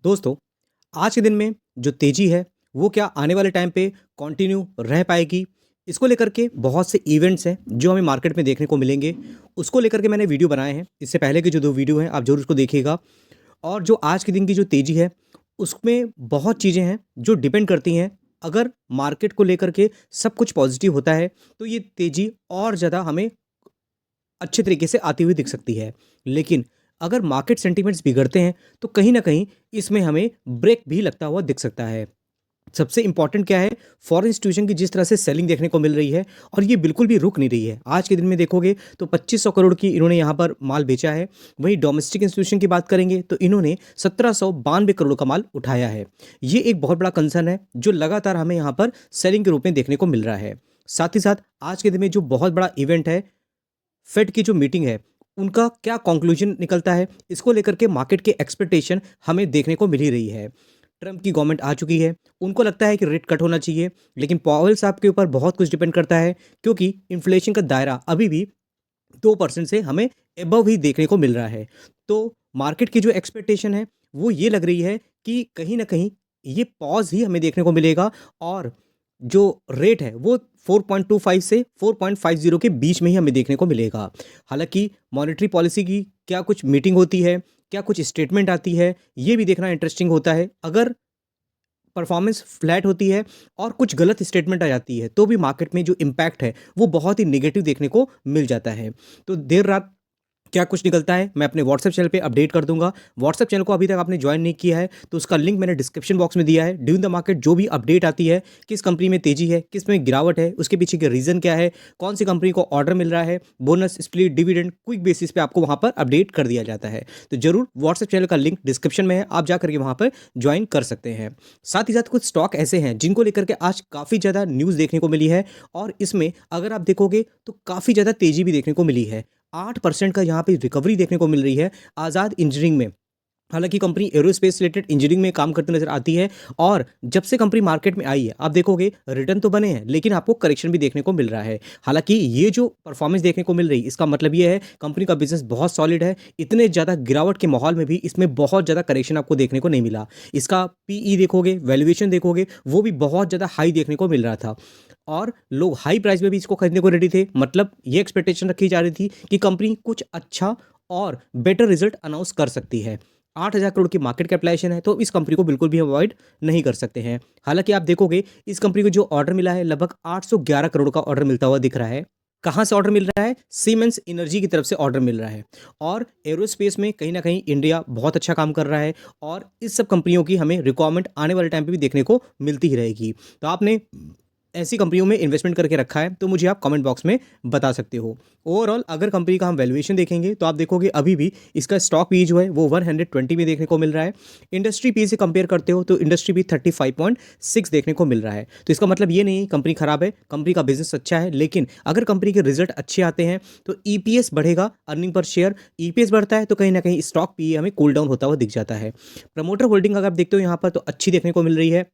दोस्तों, आज के दिन में जो तेज़ी है, वो क्या आने वाले टाइम पे कंटिन्यू रह पाएगी? इसको लेकर के बहुत से इवेंट्स हैं, जो हमें मार्केट में देखने को मिलेंगे। उसको लेकर के मैंने वीडियो बनाए हैं। इससे पहले के जो 2 वीडियो हैं, आप ज़रूर उसको देखिएगा। और जो आज के दिन की जो तेज़ी है, उसमें बहुत चीज़ें हैं, जो डिपेंड करती हैं। अगर मार्केट को लेकर के सब कुछ पॉज़िटिव होता है, तो ये तेज़ी और ज़्यादा हमें अच्छे तरीके से आती हुई दिख सकती है। लेकिन अगर मार्केट सेंटिमेंट्स बिगड़ते हैं, तो कहीं न कहीं इसमें हमें ब्रेक भी लगता हुआ दिख सकता है। सबसे इम्पोर्टेंट क्या है, फॉरेन इंस्टीट्यूशन की जिस तरह से सेलिंग देखने को मिल रही है और ये बिल्कुल भी रुक नहीं रही है। आज के दिन में देखोगे तो 2500 करोड़ की इन्होंने यहाँ पर माल बेचा है। वहीं डोमेस्टिक इंस्टीट्यूशन की बात करेंगे तो इन्होंने 1792 करोड़ का माल उठाया है। ये एक बहुत बड़ा कंसर्न है, जो लगातार हमें यहाँ पर सेलिंग के रूप में देखने को मिल रहा है। साथ ही साथ आज के दिन में जो बहुत बड़ा इवेंट है, फेड की जो मीटिंग है, उनका क्या कंक्लूजन निकलता है, इसको लेकर के मार्केट के एक्सपेक्टेशन हमें देखने को मिल ही रही है। ट्रंप की गवर्नमेंट आ चुकी है, उनको लगता है कि रेट कट होना चाहिए, लेकिन पॉवेल साहब के ऊपर बहुत कुछ डिपेंड करता है, क्योंकि इन्फ्लेशन का दायरा अभी भी 2% से हमें एबव ही देखने को मिल रहा है। तो मार्केट की जो एक्सपेक्टेशन है, वो ये लग रही है कि कहीं न कहीं ये पॉज़ ही हमें देखने को मिलेगा और जो रेट है वो 4.25 से 4.50 के बीच में ही हमें देखने को मिलेगा। हालाँकि मॉनेटरी पॉलिसी की क्या कुछ मीटिंग होती है, क्या कुछ स्टेटमेंट आती है, ये भी देखना इंटरेस्टिंग होता है। अगर परफॉर्मेंस फ्लैट होती है और कुछ गलत स्टेटमेंट आ जाती है, तो भी मार्केट में जो इम्पैक्ट है, वो बहुत ही नेगेटिव देखने को मिल जाता है। तो देर रात क्या कुछ निकलता है, मैं अपने व्हाट्सएप चैनल पे अपडेट कर दूंगा। व्हाट्सएप चैनल को अभी तक आपने ज्वाइन नहीं किया है, तो उसका लिंक मैंने डिस्क्रिप्शन बॉक्स में दिया है। ड्यूरिंग द मार्केट जो भी अपडेट आती है, किस कंपनी में तेजी है, किस में गिरावट है, उसके पीछे के रीज़न क्या है, कौन सी कंपनी को ऑर्डर मिल रहा है, bonus, split, dividend, quick basis पे आपको वहाँ पर अपडेट कर दिया जाता है। तो जरूर व्हाट्सएप चैनल का लिंक डिस्क्रिप्शन में है, आप जा करके वहाँ पर ज्वाइन कर सकते हैं। साथ ही साथ कुछ स्टॉक ऐसे हैं जिनको लेकर के आज काफ़ी ज़्यादा न्यूज़ देखने को मिली है और इसमें अगर आप देखोगे तो काफ़ी ज़्यादा तेज़ी भी देखने को मिली है। 8% का यहाँ पे रिकवरी देखने को मिल रही है आज़ाद इंजीनियरिंग में। हालाँकि कंपनी एरोस्पेस रिलेटेड इंजीनियरिंग में काम करती नज़र आती है और जब से कंपनी मार्केट में आई है, आप देखोगे रिटर्न तो बने हैं, लेकिन आपको करेक्शन भी देखने को मिल रहा है। हालाँकि ये जो परफॉर्मेंस देखने को मिल रही है, इसका मतलब ये है कंपनी का बिज़नेस बहुत सॉलिड है। इतने ज़्यादा गिरावट के माहौल में भी इसमें बहुत ज़्यादा करेक्शन आपको देखने को नहीं मिला। इसका पीई देखोगे, वैल्यूएशन देखोगे, वो भी बहुत ज़्यादा हाई देखने को मिल रहा था और लोग हाई प्राइस में भी इसको खरीदने को रेडी थे। मतलब ये एक्सपेक्टेशन रखी जा रही थी कि कंपनी कुछ अच्छा और बेटर रिजल्ट अनाउंस कर सकती है। 8,000 करोड़ की मार्केट कैपिटलाइजेशन है, तो इस कंपनी को बिल्कुल भी अवॉइड नहीं कर सकते हैं। हालाँकि आप देखोगे इस कंपनी को जो ऑर्डर मिला है, लगभग 811 करोड़ का ऑर्डर मिलता हुआ दिख रहा है। कहाँ से ऑर्डर मिल रहा है? सीमेंस एनर्जी की तरफ से ऑर्डर मिल रहा है और एरोस्पेस में कहीं न कहीं इंडिया बहुत अच्छा काम कर रहा है और इस सब कंपनियों की हमें रिक्वायरमेंट आने वाले टाइम पे भी देखने को मिलती ही रहेगी। तो आपने ऐसी कंपनियों में इन्वेस्टमेंट करके रखा है, तो मुझे आप कमेंट बॉक्स में बता सकते हो। ओवरऑल अगर कंपनी का हम वैल्यूएशन देखेंगे, तो आप देखोगे अभी भी इसका स्टॉक पी जो है वो 120 में देखने को मिल रहा है। इंडस्ट्री पी से कंपेयर करते हो तो इंडस्ट्री पी 35.6 देखने को मिल रहा है। तो इसका मतलब ये नहीं कंपनी खराब है, कंपनी का बिजनेस अच्छा है, लेकिन अगर कंपनी के रिजल्ट अच्छे आते हैं तो ईपीएस बढ़ेगा, अर्निंग पर शेयर। ईपीएस बढ़ता है तो कहीं ना कहीं स्टॉक पी हमें कूल डाउन होता हुआ दिख जाता है। प्रमोटर होल्डिंग अगर आप देखते हो यहाँ पर, तो अच्छी देखने को मिल रही है।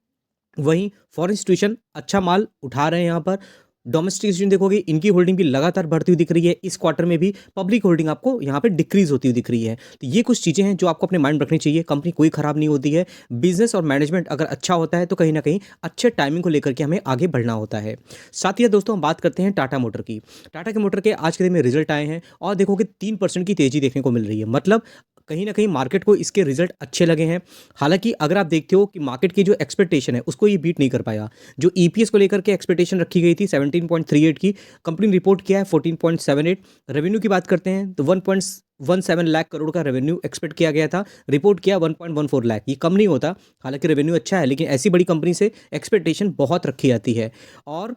वहीं फॉरेन इंस्टीट्यूशन अच्छा माल उठा रहे हैं यहाँ पर। डोमेस्टिक इंस्टीट्यूशन देखोगे, इनकी होल्डिंग भी लगातार बढ़ती हुई दिख रही है। इस क्वार्टर में भी पब्लिक होल्डिंग आपको यहाँ पे डिक्रीज होती हुई दिख रही है। तो ये कुछ चीज़ें हैं जो आपको अपने माइंड में रखनी चाहिए। कंपनी कोई खराब नहीं होती है। बिजनेस और मैनेजमेंट अगर अच्छा होता है तो कहीं ना कहीं अच्छे टाइमिंग को लेकर के हमें आगे बढ़ना होता है। साथ ही दोस्तों हम बात करते हैं टाटा मोटर की। टाटा के मोटर के आज के दिन में रिजल्ट आए हैं और देखोगे 3% की तेजी देखने को मिल रही है। मतलब कहीं ना कहीं मार्केट को इसके रिजल्ट अच्छे लगे हैं। हालांकि अगर आप देखते हो कि मार्केट की जो एक्सपेक्टेशन है उसको ये बीट नहीं कर पाया। जो ईपीएस को लेकर के एक्सपेक्टेशन रखी गई थी 17.38 की, कंपनी ने रिपोर्ट किया है 14.78। रेवेन्यू की बात करते हैं तो 1.17 लाख करोड़ का रेवेन्यू एक्सपेक्ट किया गया था, रिपोर्ट किया 1.14 लाख। ये कम नहीं होता, हालांकि रेवेन्यू अच्छा है, लेकिन ऐसी बड़ी कंपनी से एक्सपेक्टेशन बहुत रखी जाती है। और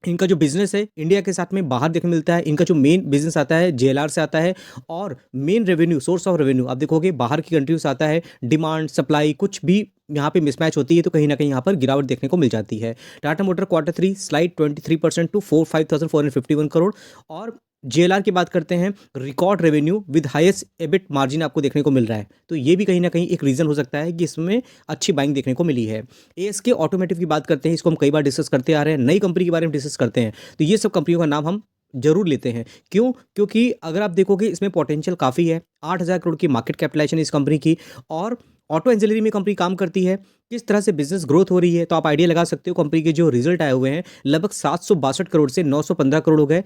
इनका जो बिज़नेस है इंडिया के साथ में बाहर देखने मिलता है। इनका जो मेन बिज़नेस आता है जेएलआर से आता है और main revenue, source of revenue आप देखोगे बाहर की कंट्रीज से आता है। डिमांड सप्लाई कुछ भी यहाँ पे मिसमैच होती है, तो कहीं ना कहीं यहाँ पर गिरावट देखने को मिल जाती है। Tata motor Q3 slide 23% to 45,451 crore. और जेएलआर की बात करते हैं, record revenue with highest EBIT margin आपको देखने को मिल रहा है। तो ये भी कहीं ना कहीं एक रीज़न हो सकता है कि इसमें अच्छी बाइंग देखने को मिली है। एएसके ऑटोमेटिव की बात करते हैं, इसको हम कई बार डिस्कस करते आ रहे हैं, नई कंपनी के बारे में डिस्कस करते हैं, तो ये सब कंपनियों का नाम हम जरूर लेते हैं। क्यों? क्योंकि अगर आप देखोगे इसमें पोटेंशियल काफ़ी है। 8,000 करोड़ की मार्केट कैपिटलाइजेशन इस कंपनी की और ऑटो एंजिलरी में कंपनी काम करती है। किस तरह से बिजनेस ग्रोथ हो रही है, तो आप आइडिया लगा सकते हो। कंपनी के जो रिजल्ट आए हुए हैं लगभग 762 करोड़ से 915 करोड़ हो गए।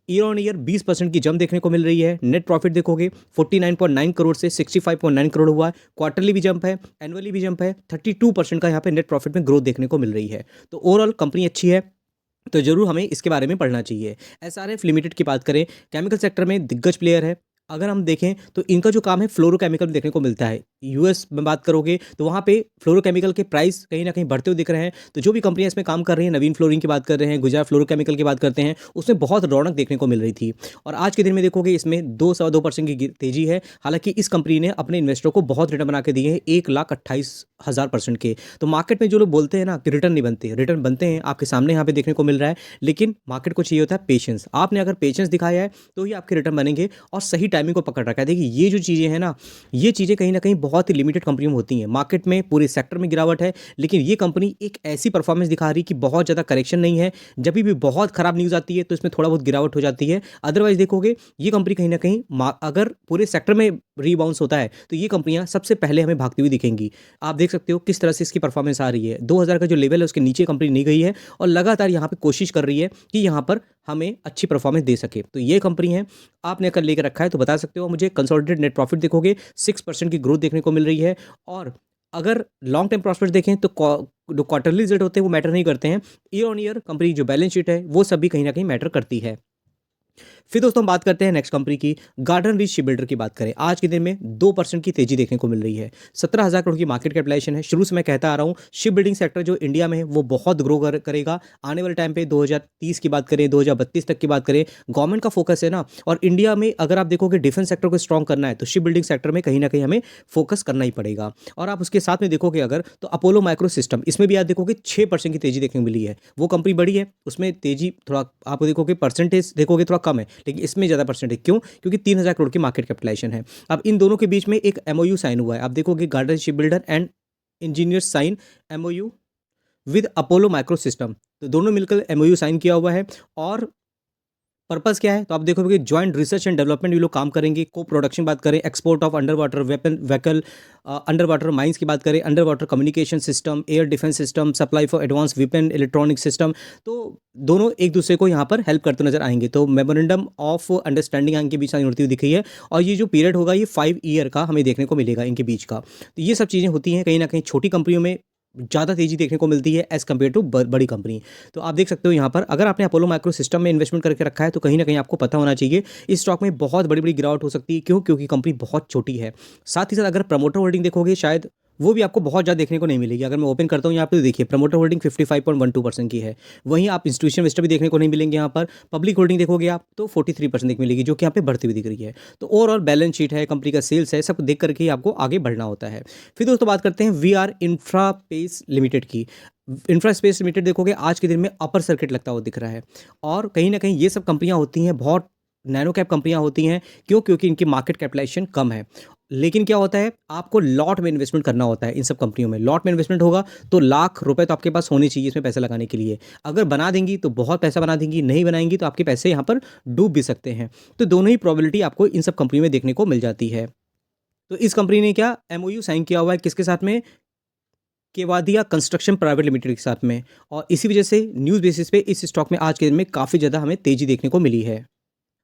ईयर ऑन ईयर 20% की जंप देखने को मिल रही है। नेट प्रॉफिट देखोगे 49.9 करोड़ से 65.9 करोड़ हुआ है। क्वार्टरली भी जंप है, एनुअली भी जंप है। 32% का यहाँ पे नेट प्रॉफिट में ग्रोथ देखने को मिल रही है। तो ओवरऑल कंपनी अच्छी है, तो जरूर हमें इसके बारे में पढ़ना चाहिए। एसआरएफ लिमिटेड की बात करें, केमिकल सेक्टर में दिग्गज प्लेयर है। अगर हम देखें तो इनका जो काम है फ्लोरोकेमिकल में देखने को मिलता है। यूएस में बात करोगे तो वहाँ पे फ्लोरोकेमिकल के प्राइस कहीं ना कहीं बढ़ते हुए दिख रहे हैं। तो जो भी कंपनियां इसमें काम कर रही हैं, नवीन फ्लोरिंग की बात कर रहे हैं, गुजरात फ्लोरोकेमिकल की बात करते हैं, उसमें बहुत रौनक देखने को मिल रही थी। और आज के दिन में देखोगे इसमें 2.25% की तेजी है। हालांकि इस कंपनी ने अपने इन्वेस्टरों को बहुत रिटर्न बना के दिए हैं, 1,28,000% के। तो मार्केट में जो लोग बोलते हैं ना कि रिटर्न नहीं बनते, रिटर्न बनते हैं, आपके सामने यहाँ पे देखने को मिल रहा है। लेकिन मार्केट को चाहिए होता है पेशेंस। आपने अगर पेशेंस दिखाया है तो ही आपके रिटर्न बनेंगे और सही टाइमिंग को पकड़ रखा है। देखिए ये जो चीज़ें हैं ना, ये चीज़ें कहीं ना कहीं बहुत ही लिमिटेड कंपनियों में होती हैं। मार्केट में पूरे सेक्टर में गिरावट है, लेकिन ये कंपनी एक ऐसी परफॉर्मेंस दिखा रही कि बहुत ज़्यादा करेक्शन नहीं है। जब भी बहुत खराब न्यूज़ आती है तो इसमें थोड़ा बहुत गिरावट हो जाती है। अदरवाइज देखोगे ये कंपनी कहीं ना कहीं अगर पूरे सेक्टर में रीबाउंस होता है तो ये कंपनियां सबसे पहले हमें भागती हुई दिखेंगी। आप देख सकते हो किस तरह से इसकी परफॉर्मेंस आ रही है। 2000 का जो लेवल है उसके नीचे कंपनी नहीं गई है और लगातार यहाँ पे कोशिश कर रही है कि यहाँ पर हमें अच्छी परफॉर्मेंस दे सके। तो ये कंपनी है, आपने अगर लेकर रखा है तो बता सकते हो मुझे। कंसोलिडेटेड नेट प्रॉफिट देखोगे 6% की ग्रोथ देखने को मिल रही है। और अगर लॉन्ग टर्म प्रॉस्पेक्ट देखें तो जो क्वार्टरली रिजल्ट होते हैं वो मैटर नहीं करते हैं। ईयर ऑन ईयर कंपनी जो बैलेंस शीट है वो सभी कहीं ना कहीं मैटर करती है। फिर दोस्तों हम बात करते हैं नेक्स्ट कंपनी की। गार्डन रीच शिप बिल्डर की बात करें, आज के दिन में 2% की तेजी देखने को मिल रही है। 17,000 करोड़ की मार्केट कैपिटलाइजेशन है। शुरू से मैं कहता आ रहा हूं शिप बिल्डिंग सेक्टर जो इंडिया में है वो बहुत ग्रो करेगा आने वाले टाइम पे। 2030 की बात करें, 2032 तक की बात करें, गवर्नमेंट का फोकस है ना। और इंडिया में अगर आप देखोगे डिफेंस सेक्टर को स्ट्रॉन्ग करना है तो शिप बिल्डिंग सेक्टर में कहीं ना कहीं हमें फोकस करना ही पड़ेगा। और आप उसके साथ में देखोगे अगर तो अपोलो माइक्रो सिस्टम, इसमें भी आप देखोगे 6% की तेजी देखने को मिली है। वो कंपनी बड़ी है, उसमें तेजी थोड़ा आप देखोगे परसेंटेज देखोगे थोड़ा कम है, लेकिन इसमें ज़्यादा परसेंटेज क्यों? क्योंकि 3,000 करोड़ की मार्केट कैपिटलाइजेशन है। अब इन दोनों के बीच में एक एमओयू साइन हुआ है। आप देखोगे Garden ship builder and engineers sign MOU with Apollo micro system. तो दोनों मिलकर एमओयू साइन किया हुआ है। और पर्पस क्या है? तो आप देखोगे ज्वाइंट रिसर्च एंड डेवलपमेंट ये लोग काम करेंगे। को प्रोडक्शन बात करें, export of under water weapon vehicle, under water mines की बात करें, under water communication system, air defence system, supply for advance weapon, electronic system. तो दोनों एक दूसरे को यहाँ पर हेल्प करते नजर आएंगे। तो मेमोरेंडम ऑफ अंडरस्टैंडिंग इनके बीच साइन होती हुई दिखी है। और ये जो पीरियड होगा ये 5 ईयर का हमें देखने को मिलेगा इनके बीच का। तो ये सब चीज़ें होती हैं कहीं ना कहीं छोटी कंपनियों में ज़्यादा तेजी देखने को मिलती है एज़ कम्पेयर टू बड़ी कंपनी। तो आप देख सकते हो यहाँ पर अगर आपने अपोलो माइक्रो सिस्टम में इन्वेस्टमेंट करके रखा है तो कहीं ना कहीं आपको पता होना चाहिए इस स्टॉक में बहुत बड़ी बड़ी गिरावट हो सकती है। क्यों? क्योंकि कंपनी बहुत छोटी है। साथ ही साथ अगर प्रमोटर होल्डिंग देखोगे शायद वो भी आपको बहुत ज़्यादा देखने को नहीं मिलेगी। अगर मैं ओपन करता हूँ यहाँ पे तो देखिए प्रमोटर होल्डिंग 55.12% की है। वहीं आप इंस्टीट्यूशन इन्वेस्टर भी देखने को नहीं मिलेंगे यहाँ पर। पब्लिक होल्डिंग देखोगे आप तो 43% देखने मिलेगी, जो कि यहाँ पे बढ़ती हुई दिख रही है। तो ओवरऑल बैलेंस शीट है, कंपनी का सेल्स है, सब देख करके ही आपको आगे बढ़ना होता है। फिर दोस्तों बात करते हैं VR इंफ्रास्पेस लिमिटेड की। इंफ्रास्पेस लिमिटेड देखोगे आज के दिन में अपर सर्किट लगता हुआ दिख रहा है। और कहीं ना कहीं ये सब कंपनियां होती हैं बहुत नैनो कैप कंपनियां होती हैं। क्यों? क्योंकि इनकी मार्केट कैपिटलाइजेशन कम है। लेकिन क्या होता है, आपको लॉट में इन्वेस्टमेंट करना होता है इन सब कंपनियों में। लॉट में इन्वेस्टमेंट होगा तो लाख रुपए तो आपके पास होने चाहिए इसमें पैसा लगाने के लिए। अगर बना देंगी तो बहुत पैसा बना देंगी, नहीं बनाएंगी तो आपके पैसे यहाँ पर डूब भी सकते हैं। तो दोनों ही प्रोबेबिलिटी आपको इन सब कंपनियों में देखने को मिल जाती है। तो इस कंपनी ने क्या एमओयू साइन किया हुआ है किसके साथ में? केवादिया कंस्ट्रक्शन प्राइवेट लिमिटेड के साथ में। और इसी वजह से न्यूज़ बेसिस पे इस स्टॉक में आज के दिन में काफ़ी ज़्यादा हमें तेज़ी देखने को मिली है।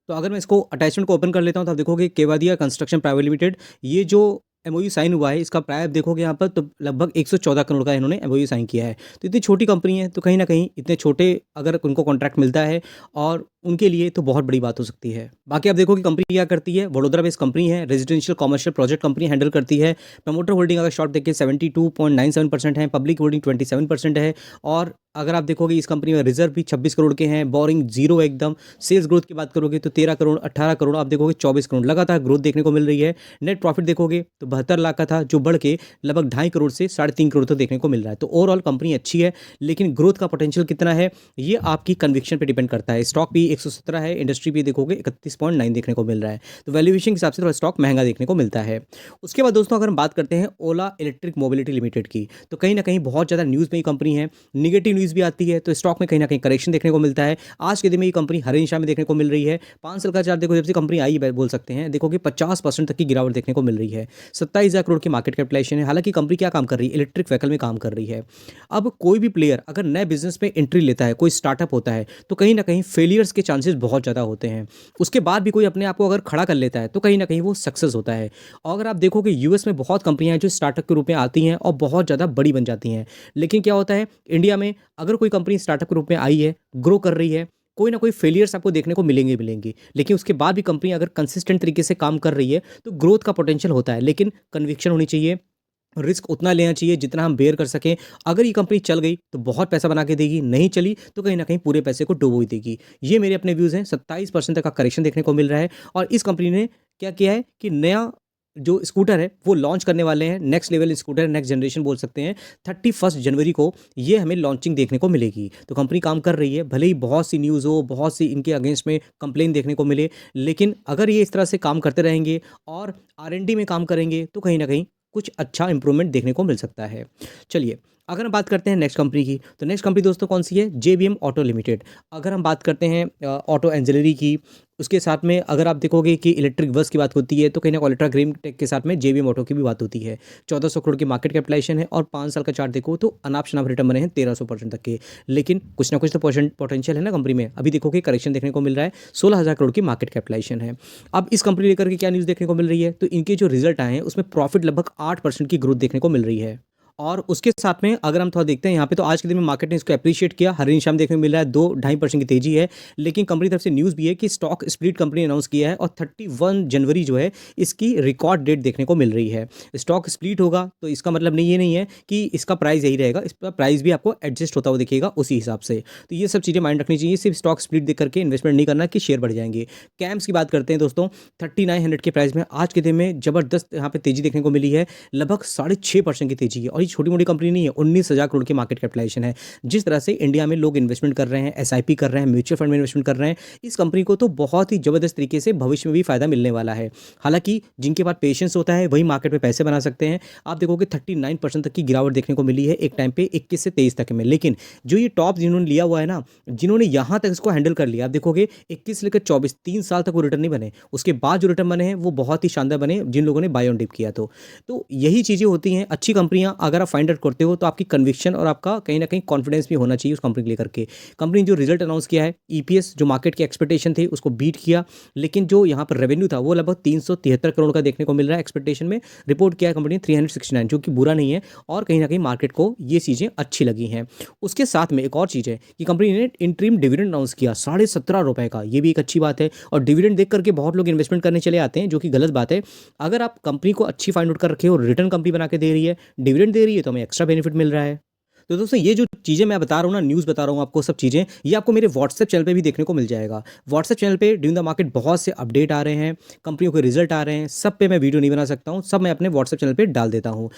तो अगर मैं इसको अटैचमेंट को ओपन कर लेता हूँ तो आप देखोगे केवादिया कंस्ट्रक्शन प्राइवेट लिमिटेड, ये जो एमओयू साइन हुआ है इसका प्राइस देखोगे यहाँ पर तो लगभग 114 करोड़ का इन्होंने एमओयू साइन किया है। तो इतनी छोटी कंपनी है तो कहीं ना कहीं इतने छोटे अगर उनको कॉन्ट्रैक्ट मिलता है और उनके लिए तो बहुत बड़ी बात हो सकती है। बाकी आप देखो कि कंपनी क्या करती है, वडोदरा बेस्ड कंपनी है, residential commercial project company handle करती है। प्रमोटर होल्डिंग अगर शॉर्ट देखिए 72.97% है, पब्लिक होल्डिंग 27% है। और अगर आप देखोगे इस कंपनी में रिजर्व भी 26 करोड़ के हैं, बोरिंग जीरो एकदम। सेल्स ग्रोथ की बात करोगे तो 13 करोड़ 18 करोड़, आप देखोगे 24 करोड़ लगातार ग्रोथ देखने को मिल रही है। नेट प्रॉफिट देखोगे तो 72 लाख का था जो बढ़ के लगभग 2.5 करोड़ से 3.5 करोड़ तक देखने को मिल रहा है। तो ओवरऑल कंपनी अच्छी है, लेकिन ग्रोथ का पोटेंशियल कितना है ये आपकी कन्विक्शन पर डिपेंड करता है। स्टॉक भी 117 है, इंडस्ट्री पे देखोगे 31.9 देखने को मिल रहा है। तो वैल्यूएशन के हिसाब से थोड़ा स्टॉक महंगा देखने को मिलता है। उसके बाद दोस्तों अगर हम बात करते हैं ओला इलेक्ट्रिक मोबिलिटी लिमिटेड की, तो कहीं ना कहीं बहुत ज़्यादा न्यूज़ में ये कंपनी है, निगेटिव न्यूज़ भी आती है, तो स्टॉक में कहीं ना कहीं करेक्शन देखने को मिलता है। आज के दिन में ये कंपनी हरे निशान में देखने को मिल रही है। 5 साल का चार्ट देखो, जब से कंपनी आई बोल सकते हैं, देखो कि 50% तक की गिरावट देखने को मिल रही है। 27,000 करोड़ की मार्केट कैपिटलाइजेशन है। हालांकि कंपनी क्या काम कर रही है, इलेक्ट्रिक व्हीकल में काम कर रही है। अब कोई भी प्लेयर अगर नए बिजनेस में एंट्री लेता है, कोई स्टार्टअप होता है, तो कहीं ना कहीं फेलियर्स के चांसेस बहुत ज़्यादा होते हैं। उसके बाद भी कोई अपने आप को अगर खड़ा कर लेता है तो कहीं ना कहीं वो सक्सेस होता है। और अगर आप देखो कि यूएस में बहुत कंपनियां हैं जो स्टार्टअप के रूप में आती हैं और बहुत ज़्यादा बड़ी बन जाती हैं, लेकिन क्या होता है इंडिया में अगर कोई कंपनी स्टार्टअप के रूप में आई है, ग्रो कर रही है, कोई ना कोई फेलियर्स आपको देखने को मिलेंगे मिलेंगे, लेकिन उसके बाद भी कंपनी अगर कंसिस्टेंट तरीके से काम कर रही है तो ग्रोथ का पोटेंशियल होता है। लेकिन कन्विक्शन होनी चाहिए, रिस्क उतना लेना चाहिए जितना हम बेयर कर सकें। अगर ये कंपनी चल गई तो बहुत पैसा बना के देगी, नहीं चली तो कहीं ना कहीं पूरे पैसे को डुबो ही देगी। ये मेरे अपने व्यूज़ हैं। 27% तक का करेक्शन देखने को मिल रहा है। और इस कंपनी ने क्या किया है कि नया जो स्कूटर है वो लॉन्च करने वाले हैं। Next level scooter, next generation बोल सकते हैं। 31 जनवरी को ये हमें लॉन्चिंग देखने को मिलेगी। तो कंपनी काम कर रही है, भले ही बहुत सी न्यूज़ हो, बहुत सी इनके अगेंस्ट में कंप्लेन देखने को मिले, लेकिन अगर ये इस तरह से काम करते रहेंगे और R&D में काम करेंगे तो कहीं ना कहीं कुछ अच्छा इंप्रूवमेंट देखने को मिल सकता है। चलिए अगर हम बात करते हैं नेक्स्ट कंपनी की, तो नेक्स्ट कंपनी दोस्तों कौन सी है, JBM ऑटो लिमिटेड। अगर हम बात करते हैं ऑटो एंजिलरी की, उसके साथ में अगर आप देखोगे कि इलेक्ट्रिक बस की बात होती है तो कहीं ना अल्ट्रा ग्रीन टेक के साथ में JBM ऑटो की भी बात होती है। 1400 करोड़ की मार्केट कैपिटलाइजेशन है और 5 साल का चार्ट देखो तो अनाप शनाप रिटर्न बने हैं 1300% तक के। लेकिन कुछ ना कुछ तो पोटेंशियल है ना कंपनी में। अभी देखोगे करेक्शन देखने को मिल रहा है, 16,000 करोड़ की मार्केट कैपिटलाइजेशन है। अब इस कंपनी लेकर के क्या न्यूज़ देखने को मिल रही है, तो इनके जो रिजल्ट आए हैं उसमें प्रॉफिट लगभग 8% की ग्रोथ देखने को मिल रही है। और उसके साथ में अगर हम थोड़ा देखते हैं यहाँ पे, तो आज के दिन में मार्केट ने इसको अप्रिशिएट किया, हरे निशान देखने को मिल रहा है, 2-2.5% की तेजी है। लेकिन कंपनी तरफ से न्यूज़ भी है कि स्टॉक स्प्लिट कंपनी ने अनाउंस किया है और 31 जनवरी जो है इसकी रिकॉर्ड डेट देखने को मिल रही है। स्टॉक स्प्लिट होगा तो इसका मतलब नहीं, ये नहीं है कि इसका प्राइस यही रहेगा, इसका प्राइस भी आपको एडजस्ट होता हुआ दिखेगा उसी हिसाब से। तो ये सब चीज़ें माइंड रखनी चाहिए। सिर्फ स्टॉक स्प्लिट देख करके इन्वेस्टमेंट नहीं करना कि शेयर बढ़ जाएंगे। कैम्स की बात करते हैं दोस्तों, 3900 के प्राइस में आज के दिन में ज़बरदस्त यहाँ पे तेजी देखने को मिली है, लगभग 6.5% की तेजी है। और ये छोटी मोटी कंपनी नहीं है, 19,000 करोड़ की मार्केट कैपिटलाइजेशन है। जिस तरह से इंडिया में लोग इन्वेस्टमेंट कर रहे हैं, SIP कर रहे हैं, म्यूचुअल फंड में इन्वेस्टमेंट कर रहे हैं, इस कंपनी को तो बहुत ही ज़बरदस्त तरीके से भविष्य में भी फायदा मिलने वाला है। हालांकि जिनके पास पेशेंस होता है वही मार्केट में पैसे बना सकते हैं। आप देखोगे 39% तक की गिरावट देखने को मिली है एक टाइम पे 21 से 23 तक में। लेकिन जो ये टॉप जिन्होंने लिया हुआ है ना, जिन्होंने यहाँ तक इसको हैंडल कर लिया, आप देखोगे 21 से लेकर 24 3 साल तक वो रिटर्न नहीं बने, उसके बाद जो रिटर्न बने हैं वो बहुत ही शानदार बने जिन लोगों ने बाय ऑन डिप किया। तो यही चीज़ें होती हैं। अच्छी कंपनियां अगर आप फाइंड आउट करते हो तो आपकी कन्विक्शन और आपका कहीं ना कहीं कॉन्फिडेंस भी होना चाहिए उस कंपनी को लेकर के। कंपनी जो रिजल्ट अनाउंस किया है, EPS जो मार्केट की एक्सपेक्टेशन थी उसको बीट किया, लेकिन जो यहाँ पर रेवेन्यू था वो लगभग 373 करोड़ का देखने को मिल रहा है। एक्सपेक्टेशन में रिपोर्ट किया है कंपनी 369, जो कि बुरा नहीं है और कहीं ना कहीं मार्केट को ये चीज़ें अच्छी लगी हैं। उसके साथ में एक और चीज़ है कि कंपनी ने इंटरिम डिविडेंड अनाउंस किया 17.5 रुपये का, ये भी एक अच्छी बात है। और डिविडेंड देख करके बहुत लोग इन्वेस्टमेंट करने चले आते हैं, जो कि गलत बात है। अगर आप कंपनी को अच्छी फाइंड आउट कर रखे हो, रिटर्न कंपनी बना के दे रही है, डिविडेंड दे रही है, तो हमें एक्स्ट्रा बेनिफिट मिल रहा है। तो दोस्तों ये जो चीज़ें मैं बता रहा हूँ ना, न्यूज़ बता रहा हूँ आपको, सब चीज़ें ये आपको मेरे व्हाट्सएप चैनल पे भी देखने को मिल जाएगा। व्हाट्सएप चैनल पे ड्यूरिंग द मार्केट बहुत से अपडेट आ रहे हैं, कंपनियों के रिजल्ट आ रहे हैं, सब पे मैं वीडियो नहीं बना सकता हूँ, सब मैं अपने व्हाट्सएप चैनल पे डाल देता हूँ।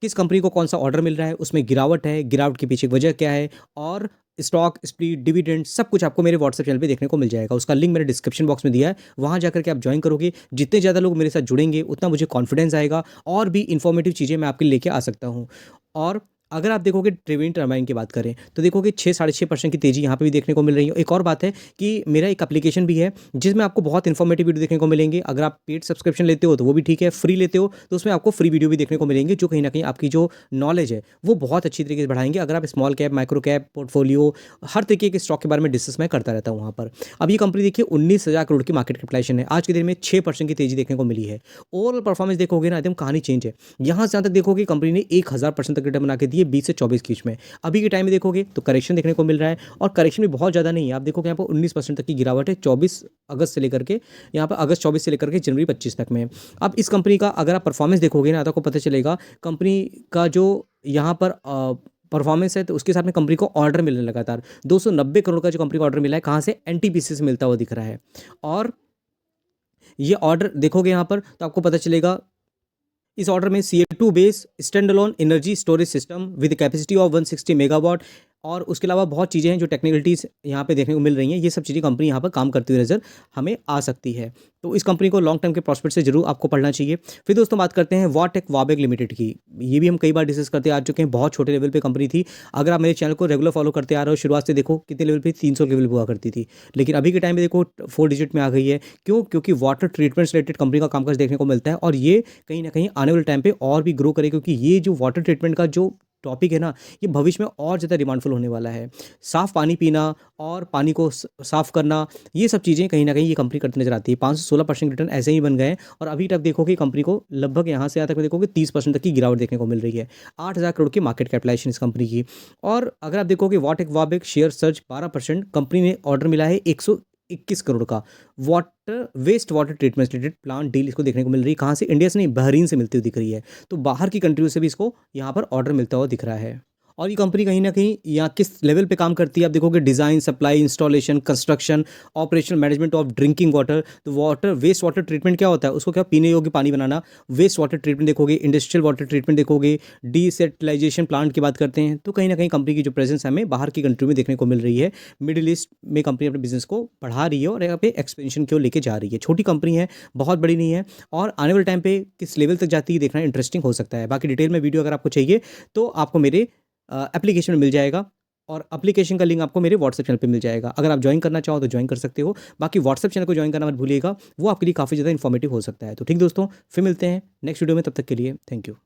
किस कंपनी को कौन सा ऑर्डर मिल रहा है, उसमें गिरावट है, गिरावट के पीछे वजह क्या है, और स्टॉक स्प्लिट, डिविडेंड, सब कुछ आपको मेरे व्हाट्सएप चैनल पे देखने को मिल जाएगा। उसका लिंक मैंने डिस्क्रिप्शन बॉक्स में दिया है, वहाँ जाकर के आप ज्वाइन करोगे। जितने ज़्यादा लोग मेरे साथ जुड़ेंगे उतना मुझे कॉन्फिडेंस आएगा और भी इन्फॉर्मेटिव चीज़ें मैं आपके लिए लेके आ सकता हूँ। और अगर आप देखोगे ट्रेविन टर्बाइन की बात करें तो देखोगे 6-6.5% की तेज़ी यहाँ पे भी देखने को मिल रही है। एक और बात है कि मेरा एक एप्लीकेशन भी है जिसमें आपको बहुत इन्फॉर्मेटिव वीडियो देखने को मिलेंगे। अगर आप पेड सब्सक्रिप्शन लेते हो तो वो भी ठीक है, फ्री लेते हो तो उसमें आपको फ्री वीडियो भी देखने को मिलेंगे, जो कहीं ना कहीं आपकी जो नॉलेज है वो बहुत अच्छी तरीके से बढ़ाएंगे। अगर आप small cap, micro cap, portfolio, हर तरीके के स्टॉक के बारे में डिस्कस मैं करता रहता हूँ वहाँ पर। अब ये कंपनी देखिए 19,000 करोड़ की मार्केट कैपिटलाइजेशन है, आज के दिन में 6% की तेज़ी देखने को मिली है। ओवरऑल परफॉर्मेंस देखोगे ना, एकदम कहानी चेंज है। यहाँ से यहाँ तक देखोगे कंपनी ने 1000% तक रिटर्न बना के दिए 20 से 24 की में। अभी के टाइम में देखोगे तो करेक्शन देखने को मिल रहा है, और करेक्शन भी बहुत ज़्यादा नहीं है। आप देखोगे यहाँ पर 19% तक की गिरावट है 24 अगस्त से लेकर के, यहाँ पर अगस्त 24 से लेकर के जनवरी 25 तक में। अब इस कंपनी का अगर आप परफॉर्मेंस देखोगे ना तो आपको पता चलेगा कंपनी का जो यहाँ पर परफॉर्मेंस है, तो उसके साथ में कंपनी को ऑर्डर मिलने लगातार 290 करोड़ का जो कंपनी को ऑर्डर मिला है, कहाँ से, NTPC से मिलता हुआ दिख रहा है। और ये ऑर्डर देखोगे यहाँ पर तो आपको पता चलेगा इस ऑर्डर में CO2 base stand alone energy storage system with capacity of 160 megawatt और उसके अलावा बहुत चीज़ें हैं जो टेक्निकलिटीज़ यहाँ पे देखने को मिल रही हैं। ये सब चीज़ें कंपनी यहाँ पर काम करती हुई नज़र हमें आ सकती है। तो इस कंपनी को लॉन्ग टर्म के प्रॉस्पेक्ट से ज़रूर आपको पढ़ना चाहिए। फिर दोस्तों बात करते हैं वाटेक वाबेक लिमिटेड की। ये भी हम कई बार डिस्कस करते आ चुके हैं, बहुत छोटे लेवल पे कंपनी थी। अगर आप मेरे चैनल को रेगुलर फॉलो करते आ रहे हो, शुरुआत से देखो कितने लेवल पे 300 लेवल पे हुआ करती थी, लेकिन अभी के टाइम में देखो 4 डिजिट में आ गई है। क्यों? क्योंकि वाटर ट्रीटमेंट से रिलेटेड कंपनी का कामकाज देखने को मिलता है और ये कहीं ना कहीं आने वाले टाइम पे और भी ग्रो करे, क्योंकि ये जो वाटर ट्रीटमेंट का जो टॉपिक है ना, ये भविष्य में और ज़्यादा डिमांडफुल होने वाला है। साफ़ पानी पीना और पानी को साफ़ करना, ये सब चीज़ें कहीं ना कहीं ये कंपनी करती नजर आती है। 516% रिटर्न ऐसे ही बन गए हैं और अभी तक देखोगे कंपनी को लगभग यहाँ से यहाँ तक देखोगे 30% तक की गिरावट देखने को मिल रही है। 8,000 करोड़ की मार्केट कैपिटलाइजेशन इस कंपनी की। और अगर आप देखोगे Va Tech Wabag share surge 12%, company ने ऑर्डर मिला है 121 करोड़ का water waste water treatment related plant deal इसको देखने को मिल रही है। कहाँ से? इंडिया से नहीं, बहरीन से मिलती हुई दिख रही है। तो बाहर की कंट्रियों से भी इसको यहाँ पर ऑर्डर मिलता हुआ दिख रहा है। और ये कंपनी कहीं ना कहीं यहाँ किस लेवल पे काम करती है आप देखोगे, design, supply, installation, construction, operational management of drinking water. तो वाटर वेस्ट वाटर ट्रीटमेंट क्या होता है? उसको क्या पीने योग्य पानी बनाना। वेस्ट वाटर ट्रीटमेंट देखोगे, इंडस्ट्रियल वाटर ट्रीटमेंट देखोगे, डीसेटलाइजेशन प्लांट की बात करते हैं। तो कहीं ना कहीं कंपनी की जो प्रेजेंस हमें बाहर की कंट्री में देखने को मिल रही है। मिडिल ईस्ट में कंपनी अपने बिजनेस को बढ़ा रही है और यहाँ पे एक्सपेंशन की ओर लेके जा रही है। छोटी कंपनी है, बहुत बड़ी नहीं है, और आने वाले टाइम पे किस लेवल तक जाती है देखना इंटरेस्टिंग हो सकता है। बाकी डिटेल में वीडियो अगर आपको चाहिए तो आपको मेरे एप्लीकेशन में मिल जाएगा, और एप्लीकेशन का लिंक आपको मेरे व्हाट्सएप चैनल पे मिल जाएगा। अगर आप ज्वाइन करना चाहो तो ज्वाइन कर सकते हो। बाकी व्हाट्सएप चैनल को ज्वाइन करना मत भूलिएगा, वो आपके लिए काफ़ी ज़्यादा इन्फॉर्मेटिव हो सकता है। तो ठीक दोस्तों, फिर मिलते हैं नेक्स्ट वीडियो में, तब तक के लिए थैंक यू।